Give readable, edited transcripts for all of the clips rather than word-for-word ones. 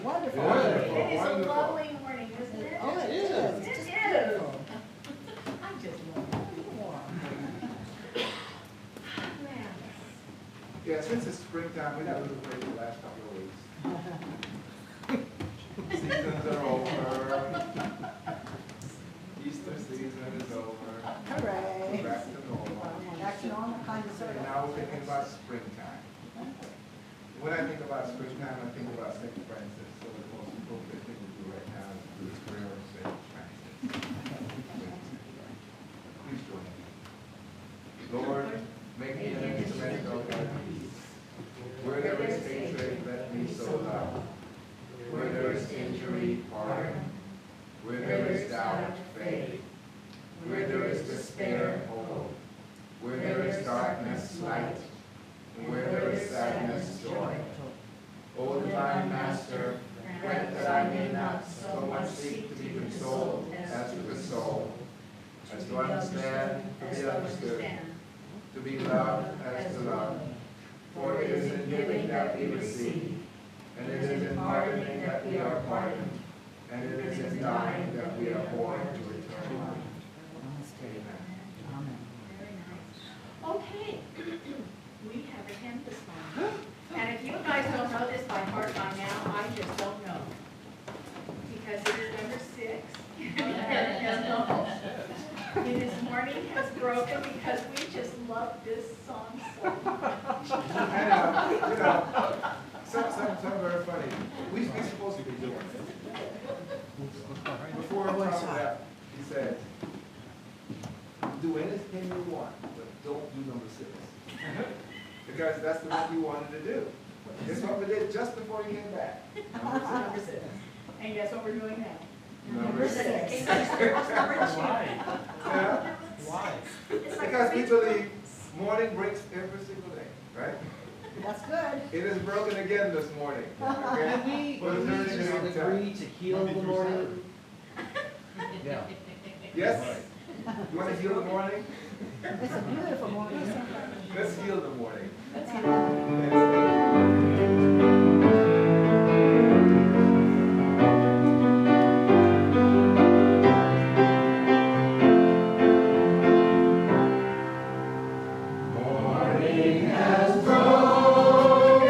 Wonderful. Wonderful. It is a Wonderful. lovely morning, isn't it? Oh, it is. It It's just is. beautiful. I just love it. Man. Yeah, since it's springtime, we got a little break the last couple of weeks. Seasons are over. Easter season is over. Hooray. Back to normal. Back to normal, kind of, sort And of. now we're thinking about springtime. When I think about springtime, I think about St. Francis. So the most appropriate thing to do right now is to do this prayer of St. Francis. Please join me. Lord, make me an instrument of thy peace. Where there is hatred, let me sow love. Where there is injury, pardon. Where there is doubt, faith. Where there is despair, hope. Where there is darkness, light. And where there is sadness, joy. O divine Master, grant that I may not so much seek to be consoled as to console, as to understand, to be understood, to be loved as to love. For it is in giving that we receive, and it is in pardoning that we are pardoned, and it is in dying that we are born to eternal life. Amen. Very nice. Okay, we have a hymn this morning. And if you guys don't know this by heart by now, I just don't know. Because it is number 6. It is morning has broken because we just love this song so much. Some very funny. We supposed to be doing it. Before I went out, he said, do anything you want, but don't do number 6. Because that's what he wanted to do. That's what we did just before he came back. Number 6. And guess what we're doing now? Number 6. Number 2. Yeah? Why? Because we believe morning breaks every single day, right? That's good. It is broken again this morning. Okay? Can we For the third just time. agree to heal the morning? Yeah. Yes? You want to heal the morning? It's a beautiful morning. Let's heal the morning. Let's hear it. Yes. Morning has broken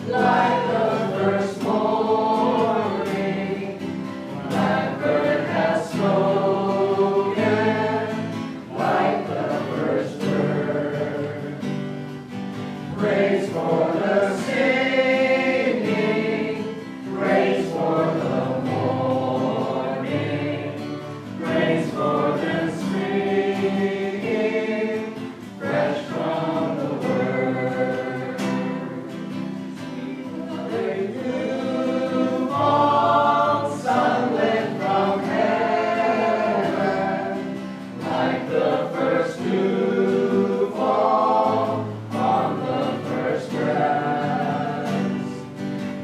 like the first morning. Blackbird has spoken like the first bird. Praise for the singing, praise for the morning, praise for the springing, fresh from the word. Sweet dew fall, sunlit from heaven, like the first dew fall on the first grass.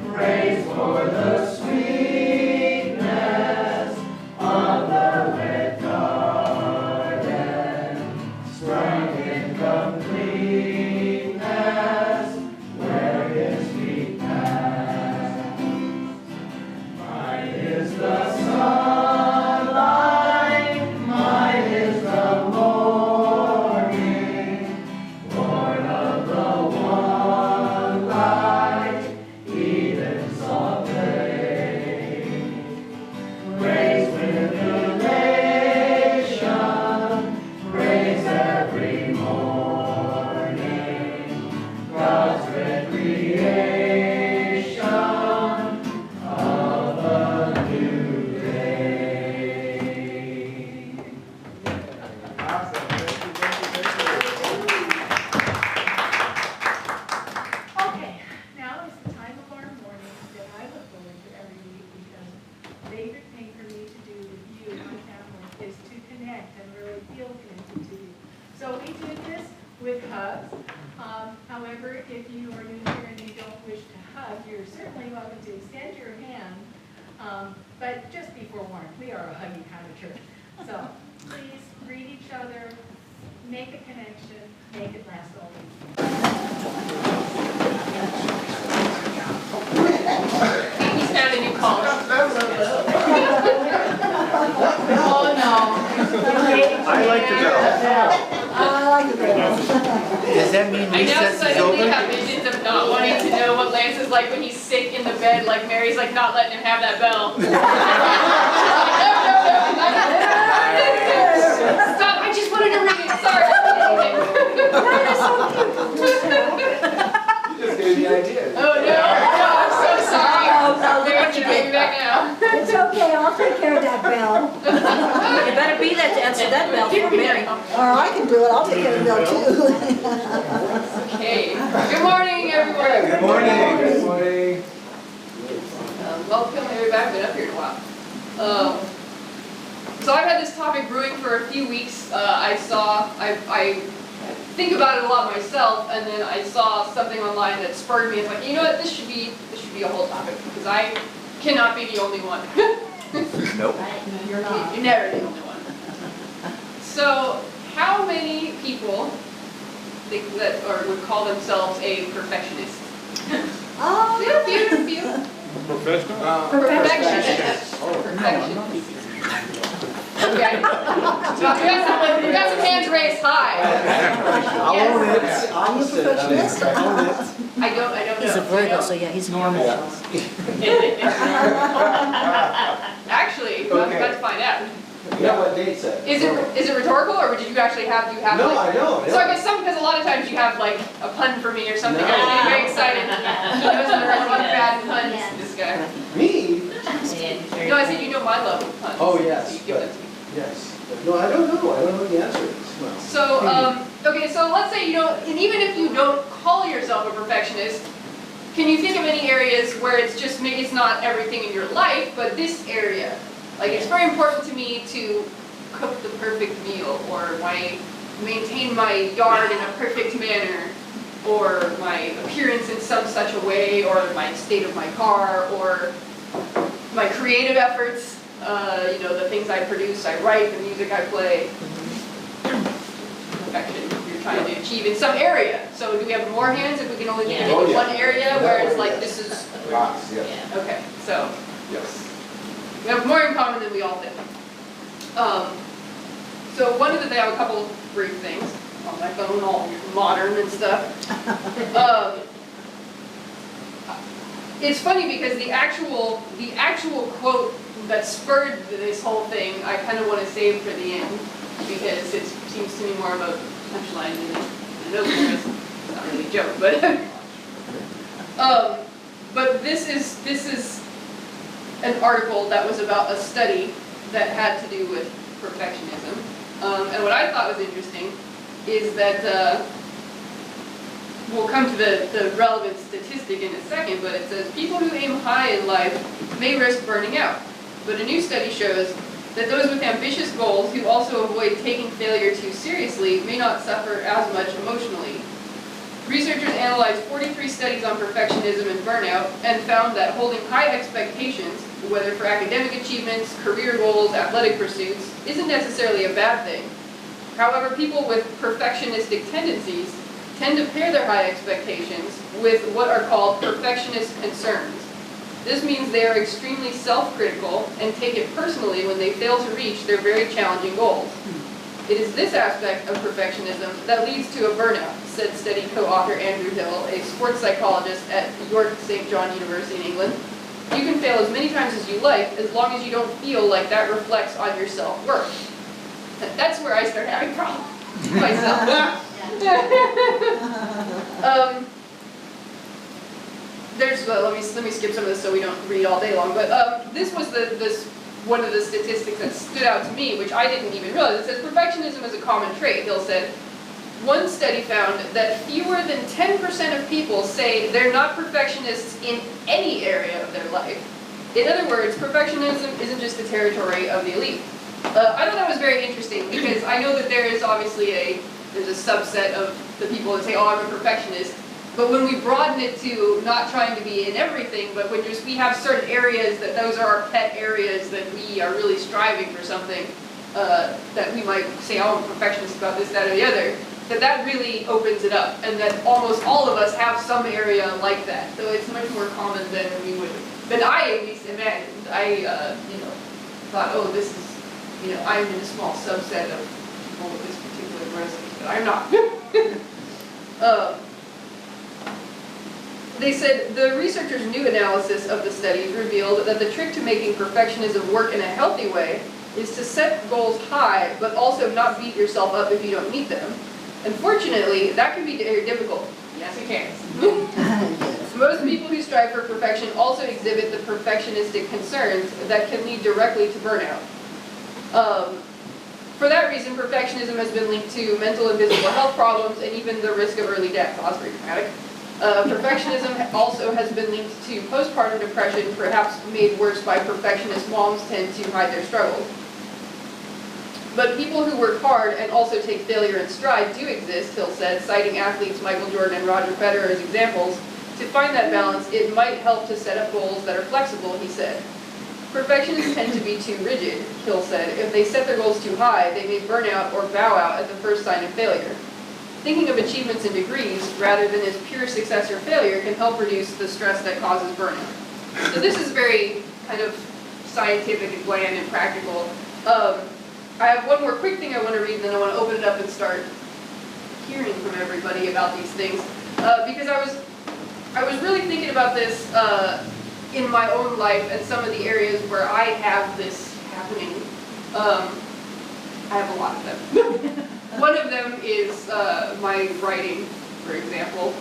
Praise for the sweetness of the wet garden, sprung in completeness where his feet pass. Mine is the sunlight, mine is the morning, born of the one light, Eden's soft day. Praise with elation, praise every morning, God's recreation of a new day. Awesome. Thank you. Okay, now is the time of our morning that I look forward to every week because the favorite thing for me to do with you, my family, is to connect and really feel connected to you. So we do this with hugs. However, if you are new here and you don't wish to hug, you're certainly welcome to extend your hand. But just be forewarned, we are a huggy kind of church. So please greet each other, make a connection, make it last all week. that mean I now recess is suddenly over? have visions of not wanting to know what Lance is like when he's sick in the bed, like Mary's like not letting him have that bell. She's like, no, stop, I just wanted to read it, sorry. You just gave me ideas. Oh no, I'm so sorry. Oh, no, look Mary, what you can I did. be back now? It's okay, I'll take care of that bell. You better be there to answer that bell for Mary. Or I can do it, I'll take care of the bell too. Okay, good morning everyone. Good morning. Good morning. Welcome everybody, I've been up here in a while. So I've had this topic brewing for a few weeks. I think about it a lot myself, and then I saw something online that spurred me. It's like, you know what, this should be a whole topic, because I cannot be the only one. Nope. You're not. You're never the only one. So, how many people think that, or would call themselves a perfectionist? Oh, Yeah, a few. Professional? Perfectionist. Perfectionist. Okay. We got some hands raised high. I'll own it. Are you a perfectionist? I'll own it. I don't know. He's a Virgo, so yeah, he's normal. Actually, I'm about to find out. Yeah, what Nate said. Is it rhetorical, or did you actually have No, like, I don't. So I guess because a lot of times you have like a pun for me or something. No. I'm getting very excited. He knows my love of bad puns. This guy. Me? No, I said you know my love of puns. Oh, yes, So you give them to me. Yes. No, I don't know. I don't know what the answer is. No. So, okay, so let's say you don't, and even if you don't call yourself a perfectionist, can you think of any areas where it's just, maybe it's not everything in your life, but this area? Like, it's very important to me to cook the perfect meal, or maintain my yard in a perfect manner, or my appearance in some such a way, or my state of my car, or my creative efforts, the things I produce, I write, the music I play. Perfection you're trying to achieve in some area. So do we have more hands if we can only think Yeah. of Oh, yeah. one area where it's like, Yes. this is, Lots, yes. okay, so Yes. we have more in common than we all think. So one of the, they have a couple brief things on my phone, all modern and stuff. It's funny because the actual quote that spurred this whole thing, I kind of want to save for the end, because it seems to me more of a punchline than an opener. It's not really a joke, but this is an article that was about a study that had to do with perfectionism. And what I thought was interesting is that, we'll come to the relevant statistic in a second, but it says people who aim high in life may risk burning out. But a new study shows that those with ambitious goals who also avoid taking failure too seriously may not suffer as much emotionally. Researchers analyzed 43 studies on perfectionism and burnout and found that holding high expectations, whether for academic achievements, career goals, athletic pursuits, isn't necessarily a bad thing. However, people with perfectionistic tendencies tend to pair their high expectations with what are called perfectionist concerns. This means they are extremely self-critical and take it personally when they fail to reach their very challenging goals. It is this aspect of perfectionism that leads to a burnout, said study co-author Andrew Hill, a sports psychologist at York St. John University in England. You can fail as many times as you like, as long as you don't feel like that reflects on your self-worth. That's where I start having problems myself. Let me skip some of this so we don't read all day long. But this was one of the statistics that stood out to me, which I didn't even realize. It says perfectionism is a common trait. Hill said one study found that fewer than 10% of people say they're not perfectionists in any area of their life. In other words, perfectionism isn't just the territory of the elite. I thought that was very interesting because I know that there is obviously there's a subset of the people that say, oh, I'm a perfectionist. But when we broaden it to not trying to be in everything, but when we have certain areas that those are our pet areas that we are really striving for something, that we might say, oh, I'm a perfectionist about this, that, or the other, that really opens it up. And that almost all of us have some area like that. So it's much more common than I at least imagined. I thought, oh, this is, I'm in a small subset of people with this particular neuroses, but I'm not. They said the researchers' new analysis of the studies revealed that the trick to making perfectionism work in a healthy way is to set goals high, but also not beat yourself up if you don't meet them. Unfortunately, that can be very difficult. Yes, it can. Most people who strive for perfection also exhibit the perfectionistic concerns that can lead directly to burnout. For that reason, perfectionism has been linked to mental and physical health problems and even the risk of early death. Oh, that's very dramatic. Perfectionism also has been linked to postpartum depression, perhaps made worse by perfectionist moms tend to hide their struggles. But people who work hard and also take failure in stride do exist, Hill said, citing athletes Michael Jordan and Roger Federer as examples. To find that balance, it might help to set up goals that are flexible, he said. Perfectionists tend to be too rigid, Hill said. If they set their goals too high, they may burn out or bow out at the first sign of failure. Thinking of achievements in degrees rather than as pure success or failure can help reduce the stress that causes burnout. So this is very kind of scientific and bland and practical. I have one more quick thing I want to read, and then I want to open it up and start hearing from everybody about these things. Because I was really thinking about this in my own life and some of the areas where I have this happening. I have a lot of them. One of them is my writing, for example.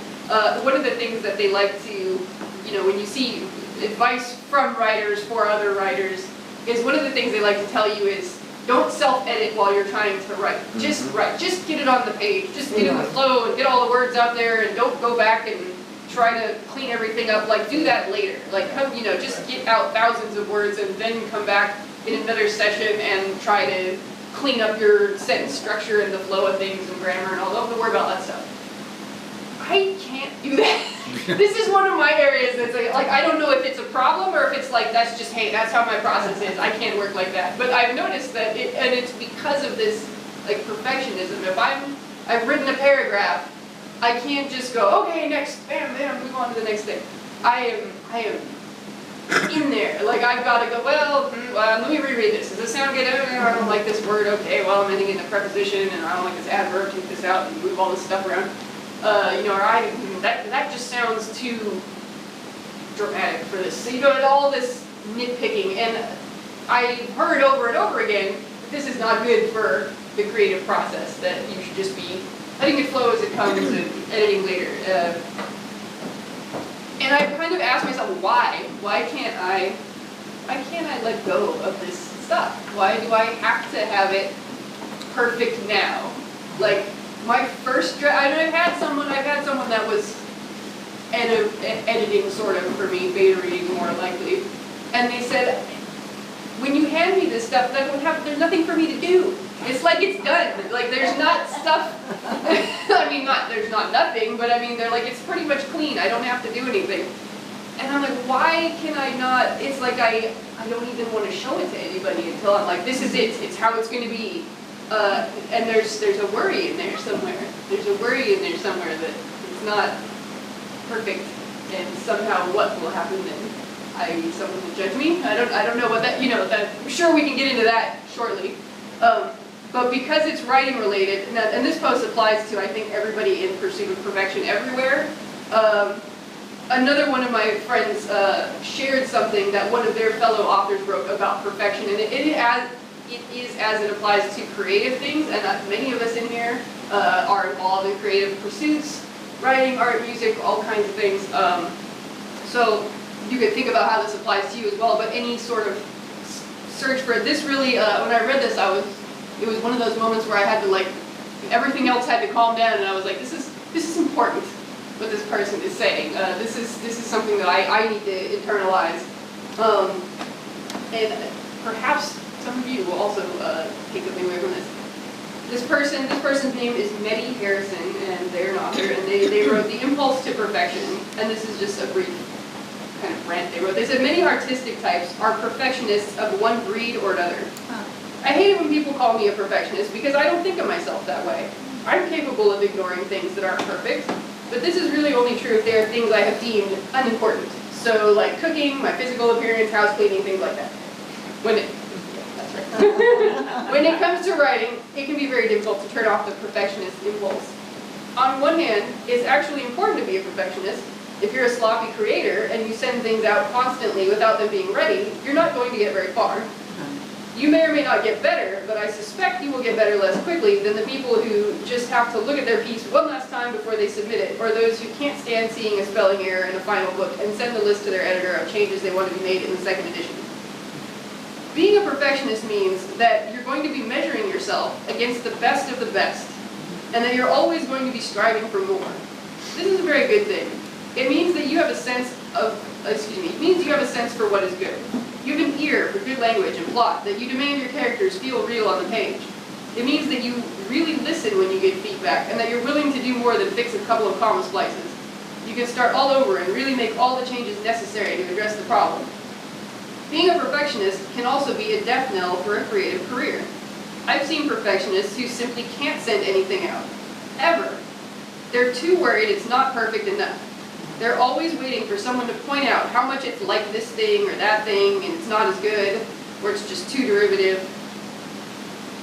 One of the things that they like to, when you see advice from writers for other writers, is one of the things they like to tell you is, don't self-edit while you're trying to write. Just write. Just get it on the page. Just get in the flow and get all the words out there, and don't go back and try to clean everything up. Like, do that later. Like, come, just get out thousands of words and then come back in another session and try to clean up your sentence structure and the flow of things and grammar and all. Don't worry about that stuff. I can't do that. This is one of my areas that's like, I don't know if it's a problem or if it's like, that's just, hey, that's how my process is. I can't work like that. But I've noticed that, and it's because of this, like, perfectionism. If I've written a paragraph, I can't just go, okay, next, bam, bam, move on to the next thing. I am in there. Like, I've got to go, well, let me reread this. Does it sound good? I don't like this word. Okay, well, I'm ending in the preposition, and I don't like this adverb. Take this out and move all this stuff around. Or that just sounds too dramatic for this. So, all this nitpicking, and I've heard over and over again, this is not good for the creative process, that you should just be letting it flow as it comes and editing later. And I've kind of asked myself, why? Why can't I let go of this stuff? Why do I have to have it perfect now? Like, my first draft, I've had someone that was editing sort of for me, beta reading more likely, and they said, when you hand me this stuff, there's nothing for me to do. It's like it's done. Like, there's not stuff, I mean, there's not nothing, but I mean, they're like, it's pretty much clean. I don't have to do anything. And I'm like, why can I not? It's like I don't even want to show it to anybody until I'm like, this is it. It's how it's going to be. And there's a worry in there somewhere. There's a worry in there somewhere that it's not perfect, and somehow what will happen then? Someone will judge me. I don't know what that. I'm sure we can get into that shortly. But because it's writing related, and this post applies to, I think, everybody in pursuit of perfection everywhere. Another one of my friends shared something that one of their fellow authors wrote about perfection, and it is as it applies to creative things, and many of us in here are involved in creative pursuits, writing, art, music, all kinds of things. So you could think about how this applies to you as well, but any sort of search for it. This really, when I read this, it was one of those moments where I had to, like, everything else had to calm down, and I was like, this is important, what this person is saying. This is something that I need to internalize. And perhaps some of you will also take something away from this. This person's name is Mehdi Harrison, and they're an author, and they wrote The Impulse to Perfection, and this is just a brief kind of rant they wrote. They said, many artistic types are perfectionists of one breed or another. I hate it when people call me a perfectionist because I don't think of myself that way. I'm capable of ignoring things that aren't perfect, but this is really only true if they are things I have deemed unimportant. So, like cooking, my physical appearance, house cleaning, things like that. When it comes to writing, it can be very difficult to turn off the perfectionist impulse. on one hand, it's actually important to be a perfectionist. If you're a sloppy creator and you send things out constantly without them being ready, you're not going to get very far. You may or may not get better, but I suspect you will get better less quickly than the people who just have to look at their piece one last time before they submit it, or those who can't stand seeing a spelling error in a final book and send the list to their editor of changes they want to be made in the second edition. Being a perfectionist means that you're going to be measuring yourself against the best of the best, and that you're always going to be striving for more. This is a very good thing. It means that you have a sense for what is good. You have an ear for good language and plot, that you demand your characters feel real on the page. It means that you really listen when you get feedback, and that you're willing to do more than fix a couple of comma splices. You can start all over and really make all the changes necessary to address the problem. Being a perfectionist can also be a death knell for a creative career. I've seen perfectionists who simply can't send anything out, ever. They're too worried it's not perfect enough. They're always waiting for someone to point out how much it's like this thing or that thing and it's not as good, or it's just too derivative.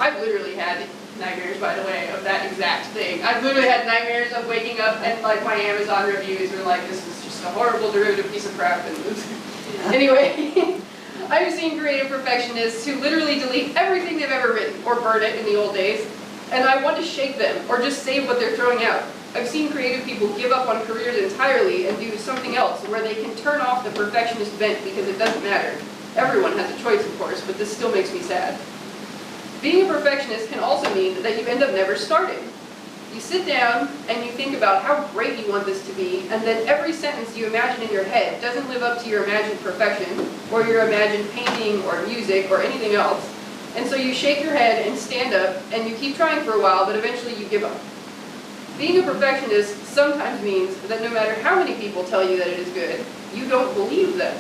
I've literally had nightmares, by the way, of that exact thing. I've literally had nightmares of waking up and like my Amazon reviews were like, this is just a horrible derivative piece of crap. And anyway, I've seen creative perfectionists who literally delete everything they've ever written, or burn it in the old days, and I want to shake them, or just save what they're throwing out. I've seen creative people give up on careers entirely and do something else where they can turn off the perfectionist bent because it doesn't matter. Everyone has a choice, of course, but this still makes me sad. Being a perfectionist can also mean that you end up never starting. You sit down and you think about how great you want this to be, and then every sentence you imagine in your head doesn't live up to your imagined perfection, or your imagined painting, or music, or anything else. And so you shake your head and stand up, and you keep trying for a while, but eventually you give up. Being a perfectionist sometimes means that no matter how many people tell you that it is good, you don't believe them.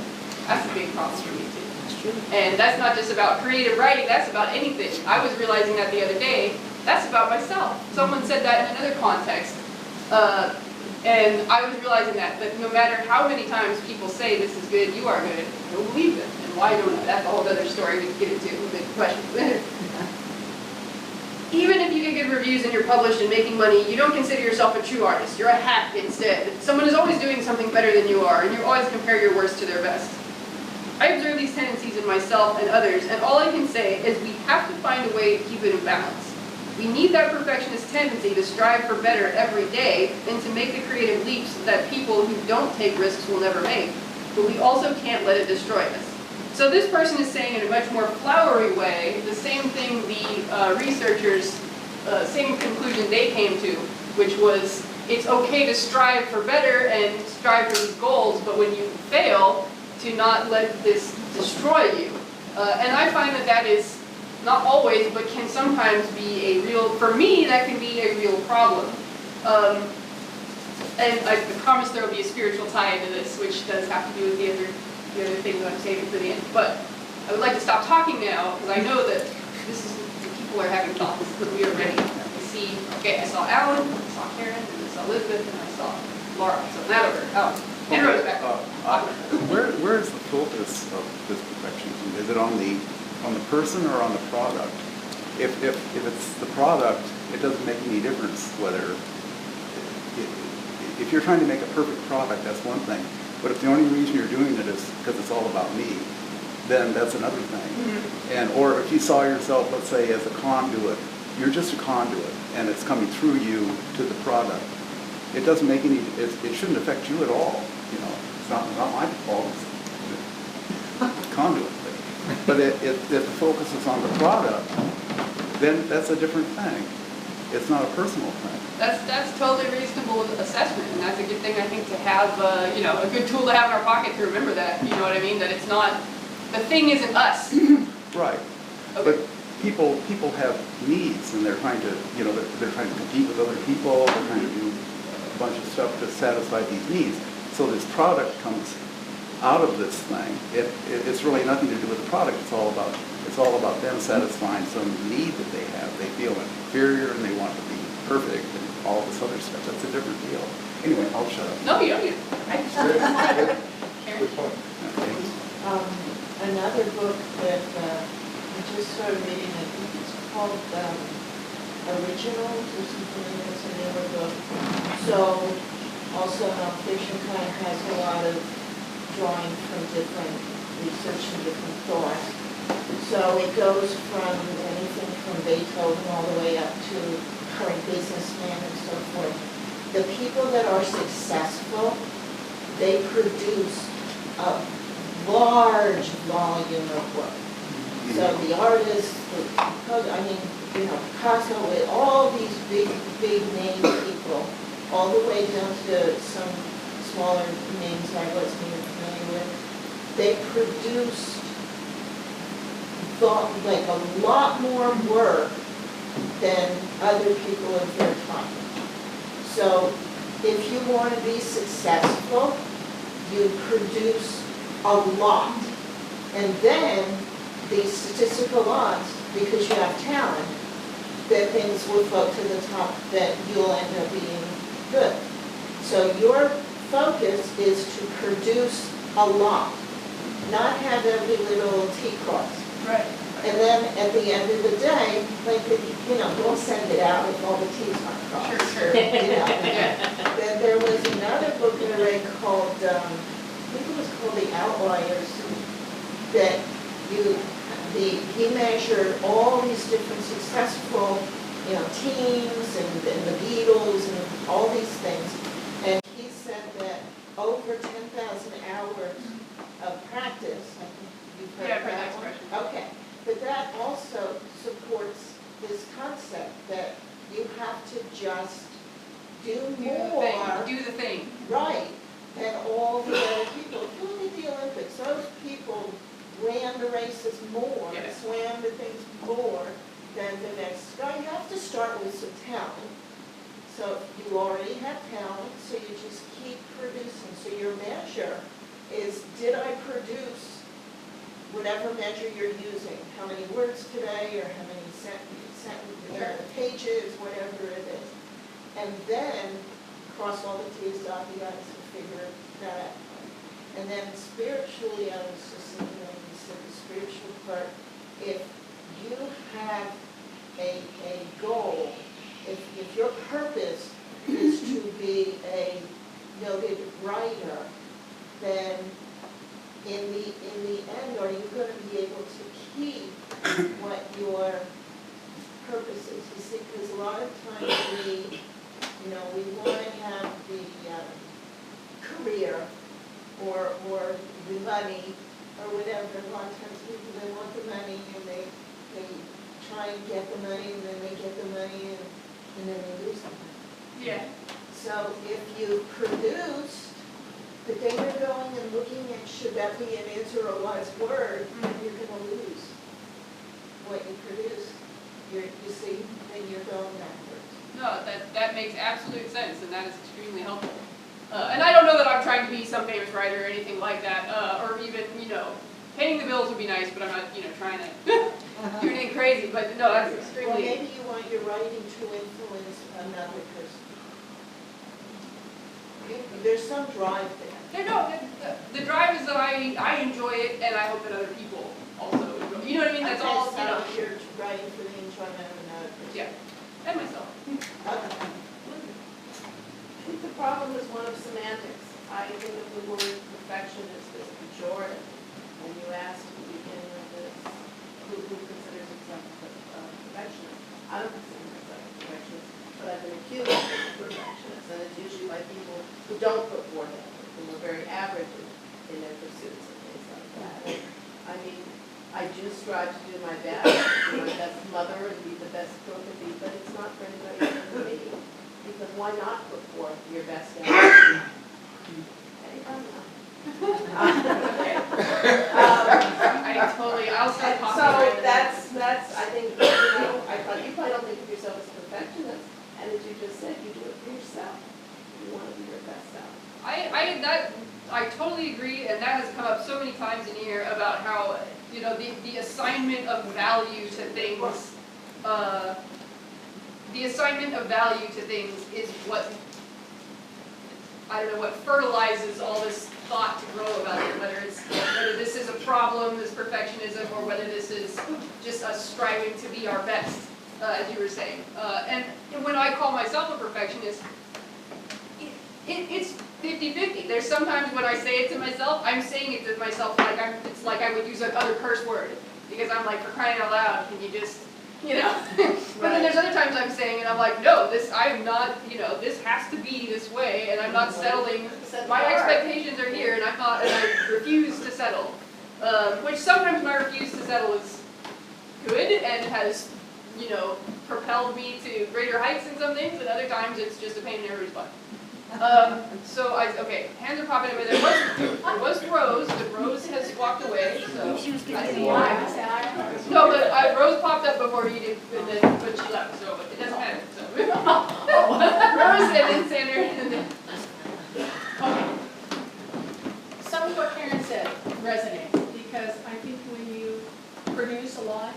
That's a big problem for me too. That's true. And that's not just about creative writing, that's about anything. I was realizing that the other day, that's about myself. Someone said that in another context. And I was realizing that no matter how many times people say this is good, you are good, I don't believe them. And why don't I? That's a whole other story we can get into, big question. Even if you get good reviews and you're published and making money, you don't consider yourself a true artist. You're a hack instead. Someone is always doing something better than you are, and you always compare your worst to their best. I observe these tendencies in myself and others, and all I can say is we have to find a way to keep it in balance. We need that perfectionist tendency to strive for better every day and to make the creative leaps that people who don't take risks will never make. But we also can't let it destroy us. So this person is saying in a much more flowery way the same thing the researchers, same conclusion they came to, which was it's okay to strive for better and strive for these goals, but when you fail, to not let this destroy you. And I find that that is not always, but can sometimes be a real, for me, that can be a real problem. And I promise there will be a spiritual tie into this, which does have to do with the other things that I'm saving for the end. But I would like to stop talking now, because I know that people are having thoughts, that we are ready. I see, okay, I saw Alan, I saw Karen, and I saw Elizabeth, and I saw Laura. So that over. And Rose back. Where is the focus of this perfectionism? Is it on the person or on the product? If it's the product, it doesn't make any difference whether if you're trying to make a perfect product, that's one thing. But if the only reason you're doing it is because it's all about me, then that's another thing. Mm-hmm. And or if you saw yourself, let's say, as a conduit, you're just a conduit, and it's coming through you to the product. It doesn't make any. It shouldn't affect you at all. You know, it's not my fault. It's a conduit thing. But if the focus is on the product, then that's a different thing. It's not a personal thing. That's totally reasonable assessment, and that's a good thing I think to have. A good tool to have in our pocket to remember that. You know what I mean? That it's not. The thing isn't us. Right. Okay. But people have needs, and they're trying to, they're trying to compete with other people. They're trying to do a bunch of stuff to satisfy these needs. So this product comes out of this thing. It's really nothing to do with the product. It's all about them satisfying some need that they have. They feel inferior and they want to be perfect and all this other stuff. That's a different deal. Anyway, I'll shut up. No, you don't. Good point. Okay. Another book that I just started reading, I think it's called originals or something like that's the name of the book. So also nonfiction kind of has a lot of drawing from different research and different thoughts. So it goes from anything from Beethoven all the way up to current businessmen and so forth. The people that are successful, they produce a large volume of work. So the artists, Picasso, with all these big name people, all the way down to some smaller names I wasn't even familiar with, they produced like a lot more work than other people of their time. So if you want to be successful, you produce a lot. And then the statistical odds, because you have talent, that things will float to the top, that you'll end up being good. So your focus is to produce a lot, not have every little T-cross. Right. And then at the end of the day, like, don't send it out if all the T's aren't crossed. Sure. Then there was another book I read called, I think it was called The Outliers, that he measured all these different successful, teams and the Beatles and all these things. And he said that over 10,000 hours of practice, I think you've heard Yeah, that one? expression. Okay, but that also supports this concept that you have to just do more. Do the thing. Right, than all the other people. If you look at the Olympics, those people ran the races more, Yes. swam the things more than the next guy. You have to start with some talent. So you already have talent, so you just keep producing. So your measure is, did I produce whatever measure you're using? How many words today, or how many pages, whatever it is. And then cross all the T's, dot the I's, and figure that out. And then spiritually, I was just thinking, like you said, the spiritual part, if you have a goal, if your purpose is to be a noted writer, then in the end, are you going to be able to keep what your purpose is? You see, because a lot of times we want to have the career or the money or whatever. A lot of times people, they want the money and they try and get the money, and then they get the money and then they lose the money. Yeah. So if you produced, but then you're going and looking at, should that be an answer or a wise word, you're going to lose what you produce. You see, then you're going backwards. No, that makes absolute sense, and that is extremely helpful. And I don't know that I'm trying to be some famous writer or anything like that, or even, paying the bills would be nice, but I'm not, trying to do anything crazy. But no, that's Well, extremely. maybe you want your writing to influence another person. There's some drive there. Yeah, no, the drive is that I enjoy it, and I hope that other people also enjoy. You know what I mean? That's all. Okay, so you're writing for the enjoyment of another person. Yeah, and myself. Okay. I think the problem is one of semantics. I think of the word perfectionist as pejorative. When you asked at the beginning of this, who considers himself a perfectionist? I don't consider myself a perfectionist, but I've been accused of being a perfectionist, and it's usually by people who don't put forth effort, who are very average in their pursuits and things like that. I mean, I do strive to do my best, be my best mother and be the best cook and be, but it's not for anybody other than me. Because why not put forth your best effort? Hey, I'm not. I'll start talking. So that's, I think, I thought you probably don't think of yourself as a perfectionist, and as you just said, you do it for yourself. You want to be your best self. I totally agree, and that has come up so many times in here about how, the assignment of value to things, the assignment of value to things is what, what fertilizes all this thought to grow about it, whether this is a problem, this perfectionism, or whether this is just us striving to be our best. as you were saying. And when I call myself a perfectionist, it's 50-50. There's sometimes when I say it to myself, I'm saying it to myself like it's like I would use another curse word. Because I'm like, for crying out loud, can you just, you know? But then there's other times I'm saying it, I'm like, no, I am not, you know, this has to be this way, and I'm not settling. My expectations are here, and I refuse to settle. Which sometimes my refuse to settle is good, and has, you know, propelled me to greater heights in some things, and other times it's just a pain in everybody's butt. So okay, hands are popping over. There was Rose, but Rose has walked away, so. She was I giving see me why. eyes. No, but Rose popped up before you did, but she left, so it doesn't matter, so. Rose and then Sandra and then. Okay. Some of what Karen said resonates, because I think when you produce a lot,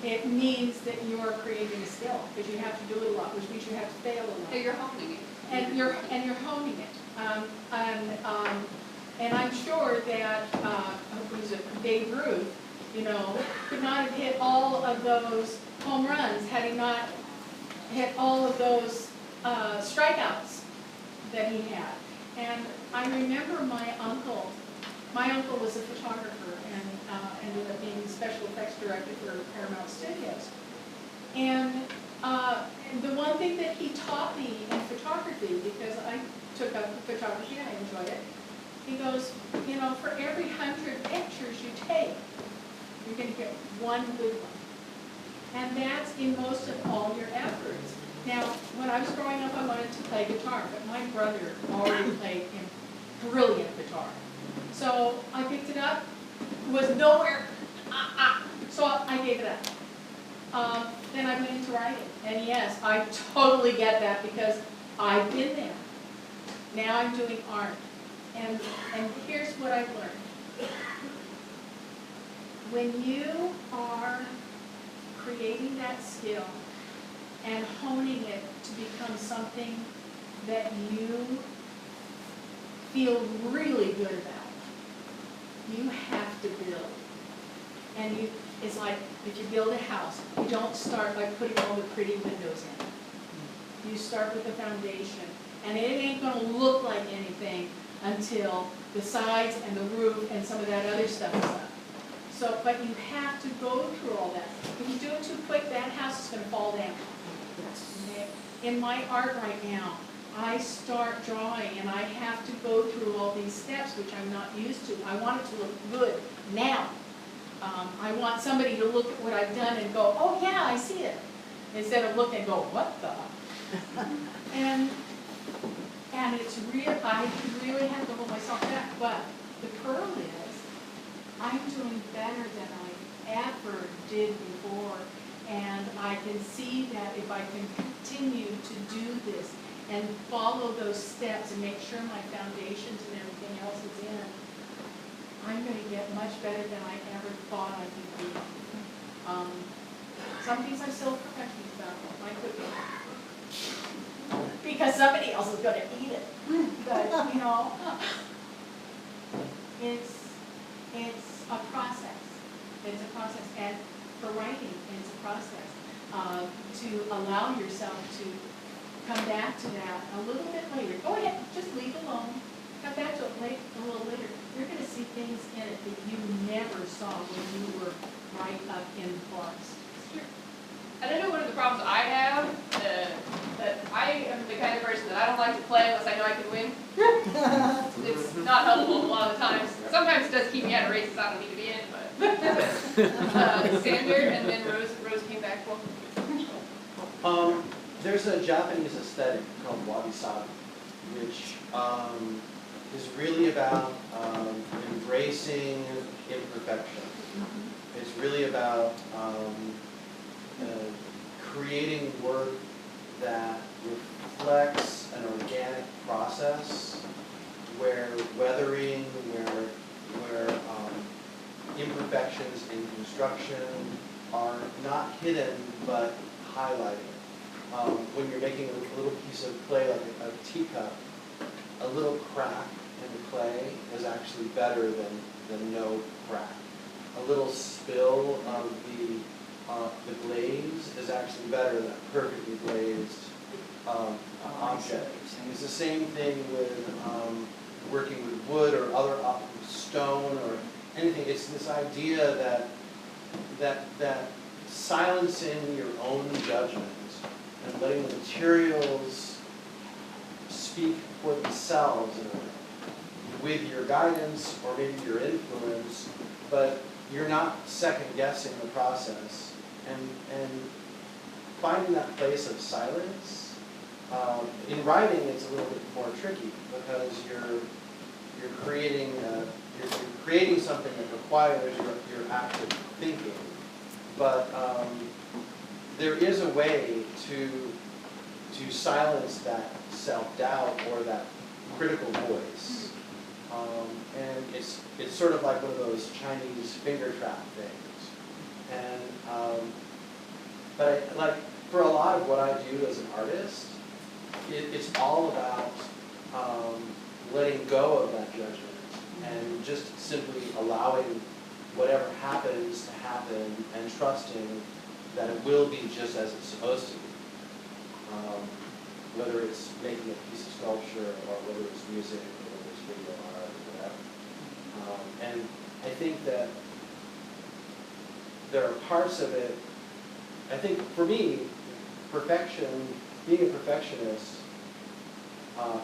it means that you are creating a skill, because you have to do it a lot, which means you have to fail a lot. Hey, you're honing it. And you're honing it. And I'm sure that, who was it, Dave Ruth, you know, could not have hit all of those home runs had he not hit all of those strikeouts that he had. And I remember my uncle was a photographer and ended up being the special effects director for Paramount Studios. And the one thing that he taught me in photography, because I took up photography and I enjoyed it, he goes, you know, for every 100 pictures you take, you're going to get one good one. And that's in most of all your efforts. Now, when I was growing up, I wanted to play guitar, but my brother already played a brilliant guitar. So I picked it up, it was nowhere, so I gave it up. Then I went into writing, and yes, I totally get that because I've been there. Now I'm doing art, and here's what I've learned. When you are creating that skill and honing it to become something that you feel really good about, you have to build. And it's like if you build a house, you don't start by putting all the pretty windows in. You start with the foundation. And it ain't going to look like anything until the sides and the roof and some of that other stuff is up. So, but you have to go through all that. If you do it too quick, that house is going to fall down. Okay? In my art right now, I start drawing and I have to go through all these steps, which I'm not used to. I want it to look good now. I want somebody to look at what I've done and go, oh yeah, I see it. Instead of looking and go, what the? and it's real, I really have to hold myself back. But the pearl is, I'm doing better than I ever did before. And I can see that if I can continue to do this and follow those steps and make sure my foundations and everything else is in, I'm going to get much better than I ever thought I could be. Some things I'm still perfectionist about, my cooking. Because somebody else is going to eat it. But, you know, it's a process. It's a process. And for writing, it's a process. To allow yourself to come back to that a little bit later. Go ahead, just leave it alone. Come back to it a little later. You're going to see things in it that you never saw when you were right up in the forest. Sure. And I know one of the problems I have, that I am the kind of person that I don't like to play unless I know I can win. It's not helpful a lot of times. Sometimes it does keep me out of races I don't need to be in, but Sander and then Rose came back. There's a Japanese aesthetic called wabi-sabi, which is really about embracing imperfection. It's really about creating work that reflects an organic process where weathering, where imperfections in construction are not hidden but highlighted. When you're making a little piece of clay like a teacup, a little crack in the clay is actually better than no crack. A little spill of the the glaze is actually better than a perfectly glazed object. It's the same thing with working with wood or other stone or anything. It's this idea that silencing your own judgment and letting the materials speak for themselves with your guidance or maybe your influence, but you're not second guessing the process and finding that place of silence. In writing, it's a little bit more tricky because you're creating something that requires your active thinking, but there is a way to silence that self-doubt or that critical voice. And it's sort of like one of those Chinese finger trap things. And but like for a lot of what I do as an artist, it's all about letting go of that judgment and just simply allowing whatever happens to happen and trusting that it will be just as it's supposed to be. Whether it's making a piece of sculpture or whether it's music or whether it's video art or whatever. And I think that there are parts of it, I think for me, being a perfectionist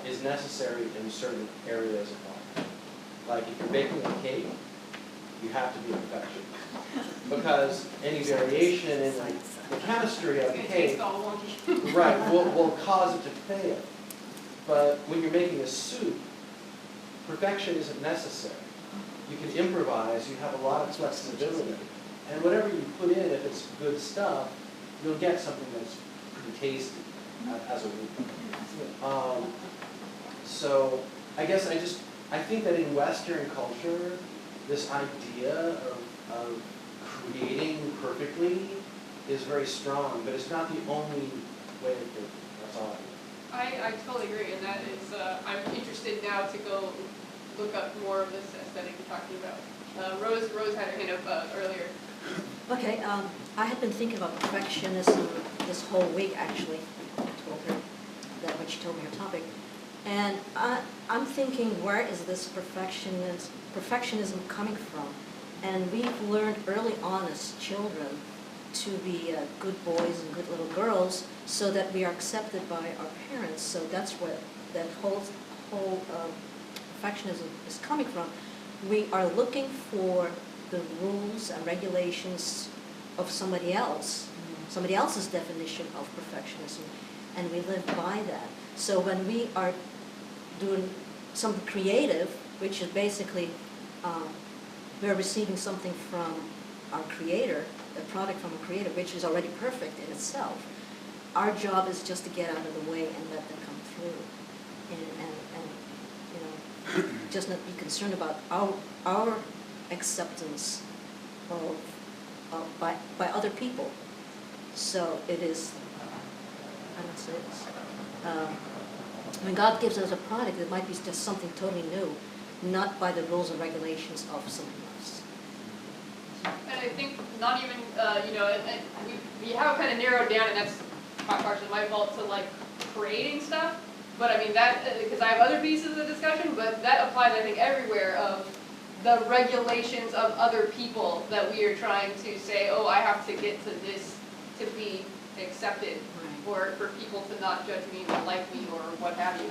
is necessary in certain areas of life. Like if you're baking a cake, you have to be a perfectionist. Because any variation in the chemistry of the cake right, will cause it to fail. But when you're making a soup, perfection isn't necessary. You can improvise, you have a lot of flexibility. And whatever you put in, if it's good stuff, you'll get something that's pretty tasty as a rule. So I guess I think that in Western culture, this idea of creating perfectly is very strong, but it's not the only way to think. That's all I totally agree, and that is, I'm interested now to go look up more of this aesthetic you're talking about. Rose had her hand up earlier. Okay, I had been thinking about perfectionism this whole week, actually. I told her that when she told me her topic. And I'm thinking, where is this perfectionism coming from? And we've learned early on as children to be good boys and good little girls so that we are accepted by our parents. So that's where that whole perfectionism is coming from. We are looking for the rules and regulations of somebody else, somebody else's definition of perfectionism, and we live by that. So when we are doing something creative, which is basically we're receiving something from our creator, a product from a creator, which is already perfect in itself. Our job is just to get out of the way and let them come through, and you know, just not be concerned about our acceptance of by other people. So it is. I don't say this. When God gives us a product, it might be just something totally new, not by the rules and regulations of someone else. And I think not even, and we have kind of narrowed down, and that's partially my fault, to like creating stuff. But I mean that, because I have other pieces of discussion, but that applies I think everywhere of the regulations of other people that we are trying to say, oh, I have to get to this to be accepted. Or for people to not judge me or like me or what have you.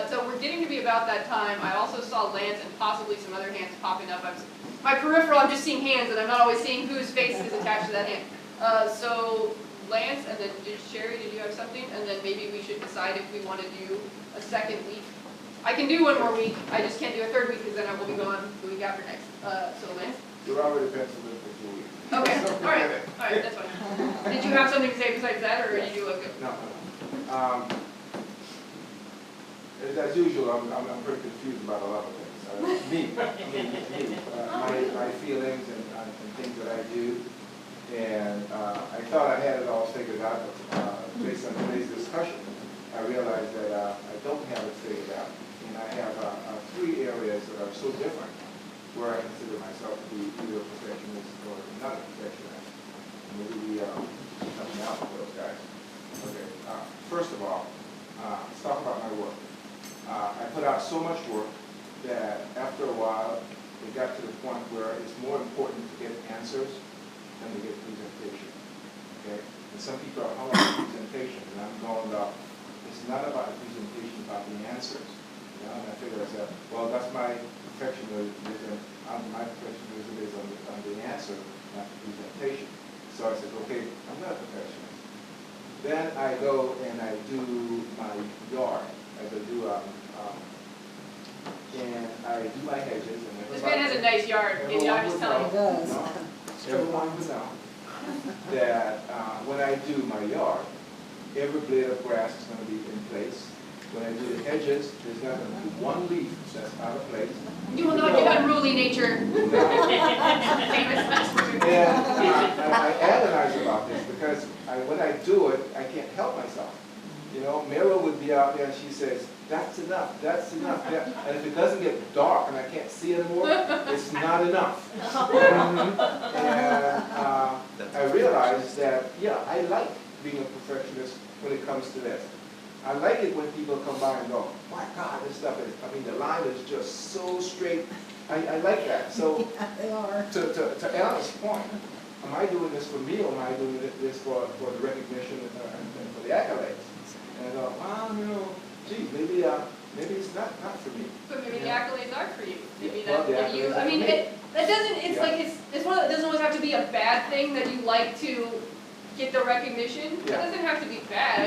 So we're getting to be about that time. I also saw Lance and possibly some other hands popping up. My peripheral, I'm just seeing hands and I'm not always seeing whose face is attached to that hand. So Lance, and then Sherry, did you have something? And then maybe we should decide if we want to do a second week. I can do one more week. I just can't do a third week because then I will be gone the week after next. So Lance? You're already penciled in for 2 weeks. Okay, all right, that's fine. Did you have something to say besides that, or did you look good? No. As usual, I'm pretty confused about a lot of things. Me. My feelings and things that I do. And I thought I had it all figured out, but based on today's discussion, I realized that I don't have it figured out. And I have 3 areas that are so different where I consider myself to be either a perfectionist or not a perfectionist. Maybe so much work that after a while, it got to the point where it's more important to get answers than to get presentation. Okay? And some people are hung on the presentation, and I'm going about, it's not about the presentation, about the answers. You know? And I figure I said, well, that's my perfectionism. My perfectionism is on the answer, not the presentation. So I said, okay, I'm not a perfectionist. Then I go and I do my yard, as I do, and I do my hedges. And This man has a nice yard, maybe I'm just telling you. It does. Everyone would know that when I do my yard, every blade of grass is going to be in place. When I do the hedges, there's not going to be one leaf that's out of place. You will not get unruly nature. Famous last word. And I agonize about this because when I do it, I can't help myself. You know, Mira would be out there and she says, that's enough, that's enough. Yeah. And if it doesn't get dark and I can't see anymore, it's not enough. And I realized that, yeah, I like being a perfectionist when it comes to this. I like it when people come by and go, my God, this stuff is, I mean, the line is just so straight. I like that. So Yeah, they are. to Alan's point, am I doing this for me or am I doing this for the recognition and for the accolades? And I go, well, you know, gee, maybe it's not for me. But maybe the Yeah. accolades are for you. Maybe Well, that the if you, accolades I are mean, for me. that doesn't, it's Yeah. like, it's one of, it doesn't always have to be a bad thing that you like to get the recognition. It Yeah. doesn't have to be bad.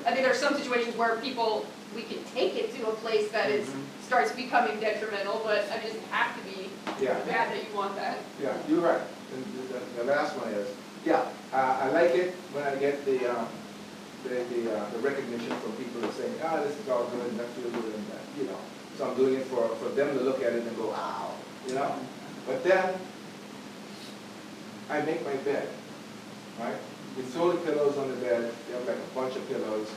I think there are some situations where people, we can take it to a place that is, starts becoming detrimental, but I mean, it doesn't have to be Yeah. bad that you want that. Yeah, you're right. And the last one is, yeah, I like it when I get the recognition from people that say, ah, this is all good and I feel good and that, you know. So I'm doing it for them to look at it and go, wow, you know. But then I make my bed, right? We throw the pillows on the bed. We have like a bunch of pillows,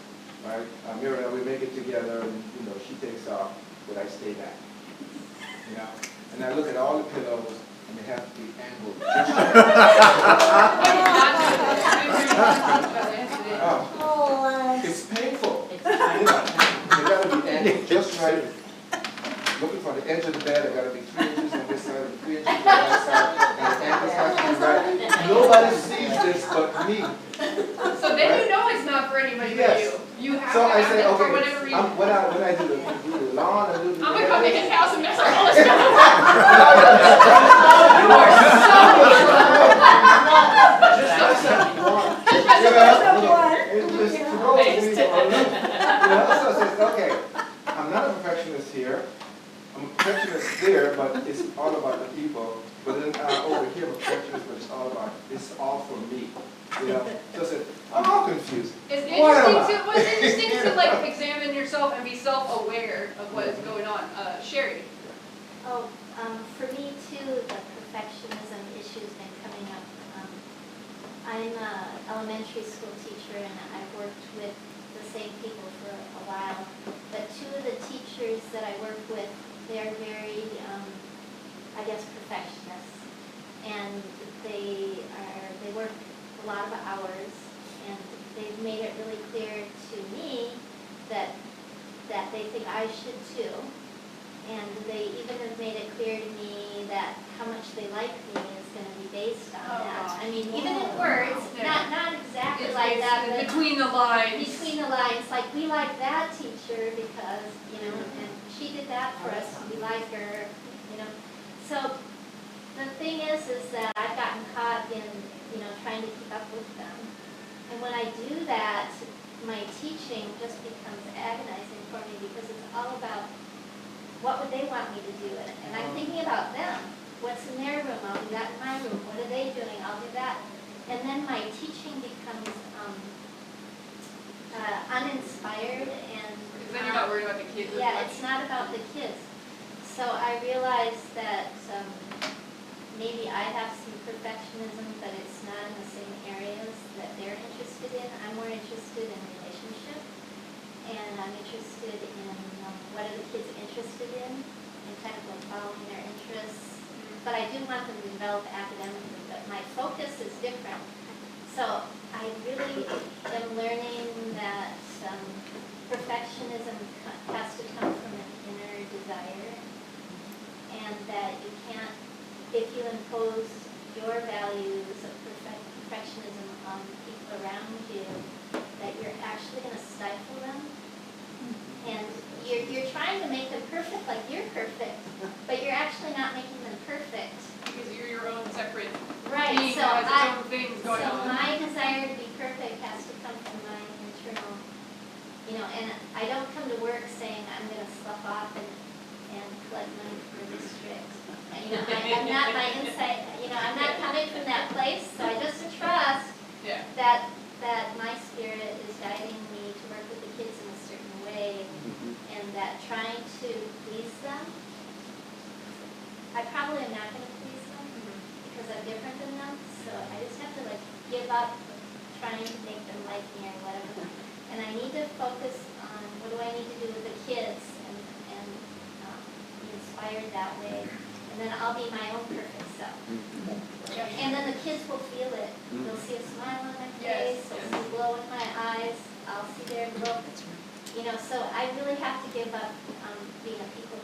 right? Mira and I, we make it together, and you know, she takes off, but I stay back, you know. And I look at all the pillows, and they have to be angled. Oh, Oh, it's painful. You know, they gotta be angled just right. Looking for the edge of the bed, I gotta be 3 inches on this side and 3 inches on that side, and the angles have to be right. Nobody sees this but me. So then you know it's not for anybody but Yes. you. You have So to I have say, it for okay, whatever reason. when I do the lawn, I do the I'm gonna come to hedges. his house and mess up all this stuff. You are It's just throws me for a loop. You know, so I said, okay, I'm not a perfectionist here. I'm a perfectionist there, but it's all about the people. But then over here, I'm a perfectionist, but it's all for me. You know, so I said, I'm all confused. It's What am interesting I? to like examine yourself and be self-aware of what is going on. Sherry. Oh, for me too, the perfectionism issue's been coming up. I'm an elementary school teacher and I've worked with the same people for a while. But two of the teachers that I work with, they're very, I guess, perfectionists. And they work a lot of hours, and they've made it really clear to me that they think I should too. And they even have made it clear to me that how much they like me is going to be based on that. I mean, even in words, not exactly It's like that, but between the lines. between the lines, like we like that teacher because, you know, and she did that for us, we like her, you know. So the thing is that I've gotten caught in, you know, trying to keep up with them. And when I do that, my teaching just becomes agonizing for me because it's all about what would they want me to do? And I'm thinking about them. What's in their room? I'll do that in my room. What are they doing? I'll do that. And then my teaching becomes uninspired and Because then you're not worried about the kids as yeah, much. it's not about the kids. So I realized that maybe I have some perfectionism, but it's not in the same areas that they're interested in. I'm more interested in relationship, and I'm interested in what are the kids interested in, and kind of like following their interests. But I do want them to develop academically, but my focus is different. So I really am learning that perfectionism has to come from an inner desire, and that you can't, if you impose your values of perfectionism on the people around you, that you're actually going to stifle them. And you're trying to make them perfect like you're perfect, but you're actually not making them perfect. Because you're your own separate Right, being so that has its own things going so on. my desire to be perfect has to come from my internal, and I don't come to work saying I'm going to slough off and collect money for the district. I'm not my inside, I'm not coming from that place, so I just trust Yeah. that my spirit is guiding me to work with the kids in a certain way, and that trying to please them, I probably am not going to please them because I'm different than them, so I just have to give up trying to make them like me or whatever. And I need to focus on what do I need to do with the kids and be inspired that way. And then I'll be my own perfect self. And then the kids will feel it. They'll see a smile on my face, they'll see a glow in my eyes, I'll see their look. So I really have to give up being a people,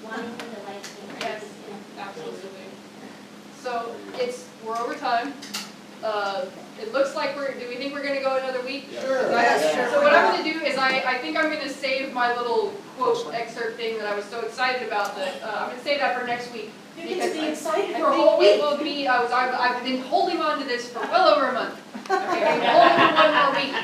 wanting them to like me. Yes, absolutely. So we're over time. It looks like do we think we're going to go another week? Sure. Yeah. So what I'm going to do is I think I'm going to save my little quote excerpt thing that I was so excited about that I'm going to save that for next week. You get to be excited For a whole week will be, I've been holding on to this for well over a month. Okay, I'm holding on one more week.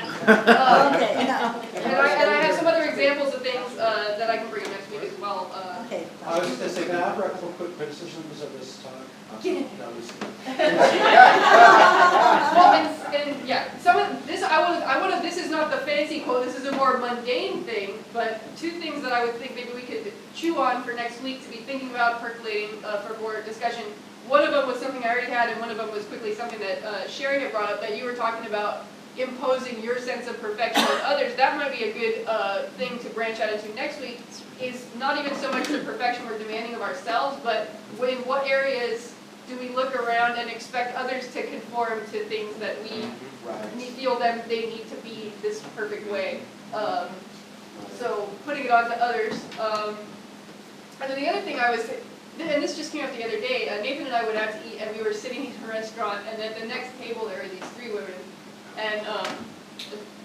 Okay, no. And I have some other examples of things that I can bring up next week as well. Okay. I was just going to say, can I offer a couple quick criticisms of this talk? No, just Well, and yeah, some of this this is not the fancy quote. This is a more mundane thing. But two things that I would think maybe we could chew on for next week to be thinking about, percolating for more discussion. One of them was something I already had, and one of them was quickly something that Sherry had brought up, that you were talking about imposing your sense of perfection on others. That might be a good thing to branch out into next week. Is not even so much the perfection we're demanding of ourselves, but in what areas do we look around and expect others to conform to things that we feel them they need to be this perfect way. So putting it on to others. And then the other thing I was, and this just came up the other day, Nathan and I went out to eat, and we were sitting in a restaurant, and at the next table there were these three women, and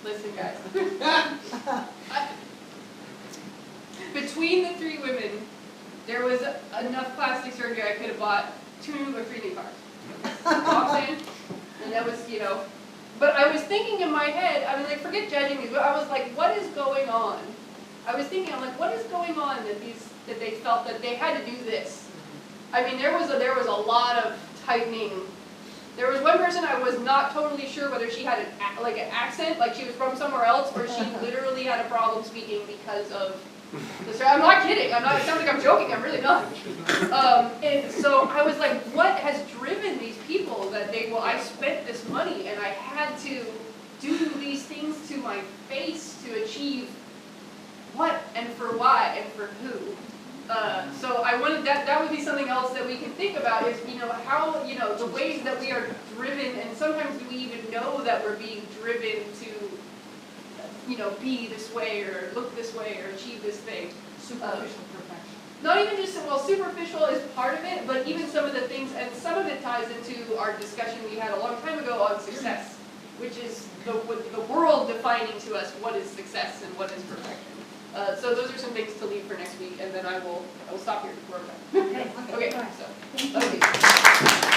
listen guys, between the three women, there was enough plastic surgery I could have bought 2 or 3 new cars. You know what I'm saying? And that was, but I was thinking in my head, I mean, forget judging these, but I was like, what is going on? I was thinking, I'm like, what is going on that they felt that they had to do this? I mean, there was a lot of tightening. There was one person I was not totally sure whether she had an accent, like she was from somewhere else, or she literally had a problem speaking because of I'm not kidding. It sounds like I'm joking. I'm really not. And so I was like, what has driven these people that I spent this money and I had to do these things to my face to achieve what and for why and for who? So I wanted that would be something else that we can think about is, how, the ways that we are driven, and sometimes do we even know that we're being driven to be this way or look this way or achieve this thing. Superficial perfection. Not even just, superficial is part of it, but even some of the things, and some of it ties into our discussion we had a long time ago on success, which is the world defining to us what is success and what is perfection. So those are some things to leave for next week, and then I will stop here before we're done. Okay. Okay, so, okay.